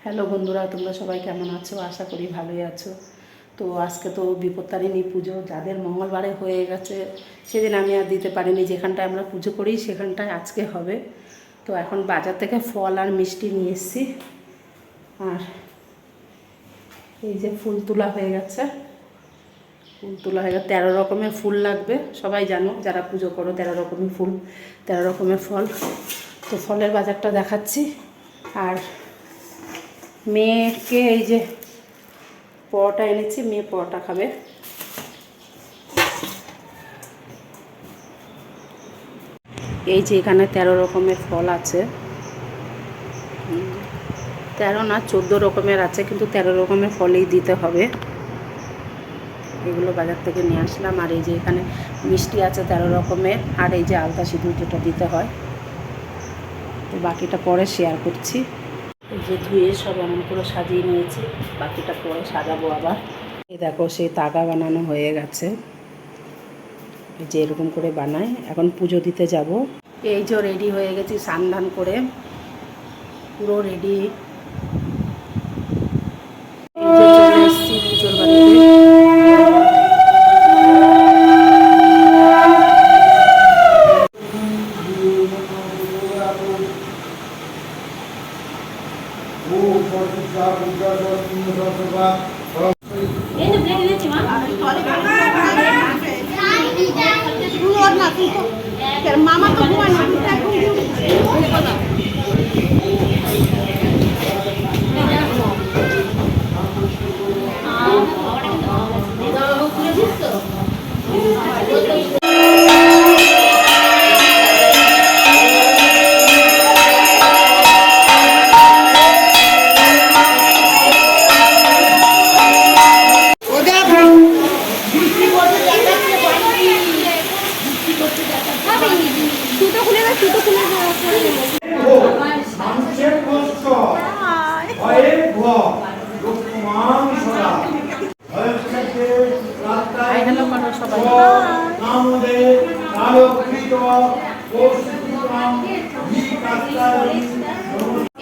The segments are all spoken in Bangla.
হ্যালো বন্ধুরা, তোমরা সবাই কেমন আছো? আশা করি ভালোই আছো। তো আজকে তো বিপত্তারিণী পুজো, যাদের মঙ্গলবারে হয়ে গেছে সেদিন আমি আর দিতে পারিনি। যেখানটায় আমরা পুজো করি সেখানটায় আজকে হবে। তো এখন বাজার থেকে ফল আর মিষ্টি নিয়ে এসেছি। আর এই যে ফুল তোলা হয়ে গেছে, ফুল তোলা হয়ে গেছে। 13 রকমের ফুল লাগবে, সবাই জানো যারা পুজো করো। 13 রকমের ফুল, 13 রকমের ফল। তো ফলের বাজারটা দেখাচ্ছি। আর মেয়েকে এই যে পরোটা এনেছি, মেয়ে পরোটা খাবে। এই যে এখানে 13 রকমের ফল আছে, 13 না 14 রকমের আছে, কিন্তু 13 রকমের ফলই দিতে হবে। এগুলো বাজার থেকে নিয়ে আসলাম। আর এই যে এখানে মিষ্টি আছে 13 রকমের, আর এই যে আলতা সিঁদুর যেটা দিতে হয়। তো বাকিটা পরে শেয়ার করছি। এই যে ধুয়ে সব এমন করে সাজিয়ে নিয়েছি, বাকিটা পরে সাজাবো আবার। এই দেখো সেই তাগা বানানো হয়ে গেছে, যে এরকম করে বানায়। এখন পুজো দিতে যাব। এই যে রেডি হয়ে গেছি, স্নান ধান করে পুরো রেডি। এই যে চলে এসেছি পুজোর বাড়িতে। মামা তো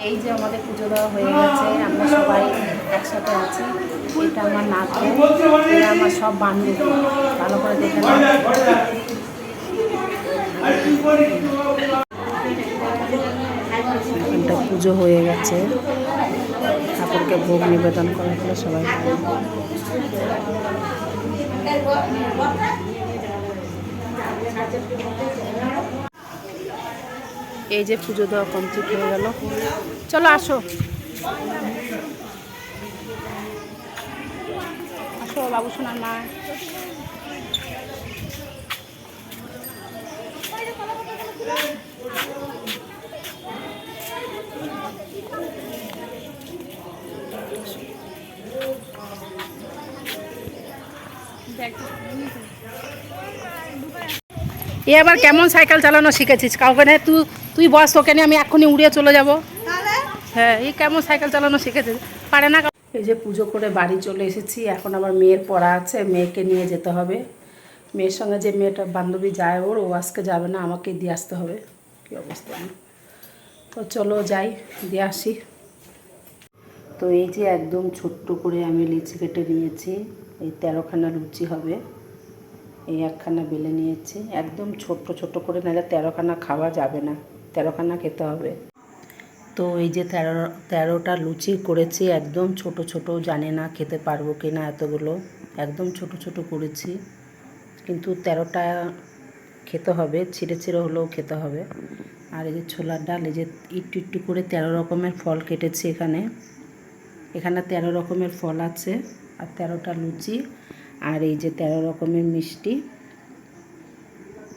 এই যে আমাদের পুজো দেওয়া হয়ে গেছে, আমরা সবাই একসাথে আছি। এটা আমার নাচ, এটা আমার সব বান্ধবী, ভালো করে দেখে এখানটা পুজো হয়ে গেছে, ঠাকুরকে ভোগ নিবেদন করার পরে সবাই এই যে পুজো দেওয়া কমপ্লিট হয়ে গেল। চলো আসো আসো বাবু সোনার মা। এ আবার কেমন সাইকেল চালানো শিখেছিস? কাউকে নেই, তুই বস, তোকে নিয়ে আমি এক্ষুনি উড়িয়ে চলে যাব। হ্যাঁ, এই কেমন সাইকেল চালানো শিখেছিস? পারে না। এই যে পুজো করে বাড়ি চলে এসেছি, এখন আবার মেয়ের পড়া আছে, মেয়েকে নিয়ে যেতে হবে। মেয়ের সঙ্গে যে মেয়েটা বান্ধবী যায় ও আজকে যাবে না, আমাকেই দিয়ে আসতে হবে। কী অবস্থা! তো চলো যাই, দিয়ে আসি। তো এই যে একদম ছোট্ট করে আমি লিচি কেটে নিয়েছি, এই 13খানা লুচি হবে। এই একখানা বেলে নিয়েছি, একদম ছোট্ট ছোট্ট করে, নাহলে 13খানা খাওয়া যাবে না, 13খানা খেতে হবে। তো এই যে 13টা লুচি করেছি, একদম ছোট ছোট, জানি না খেতে পারবো কি না এতগুলো, একদম ছোট ছোট করেছি। কিন্তু 13টা খেতে হবে, ছিঁড়ে ছিঁড়ে হলেও খেতে হবে। আর এই যে ছোলার ডাল, এই যে একটু একটু করে 13 রকমের ফল কেটেছি। এখানে 13 রকমের ফল আছে, আর 13টা লুচি, আর এই যে 13 রকমের মিষ্টি।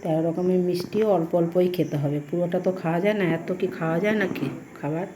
13 রকমের মিষ্টিও অল্প অল্পই খেতে হবে, পুরোটা তো খাওয়া যায় না। এত কি খাওয়া যায় নাকি খাবার?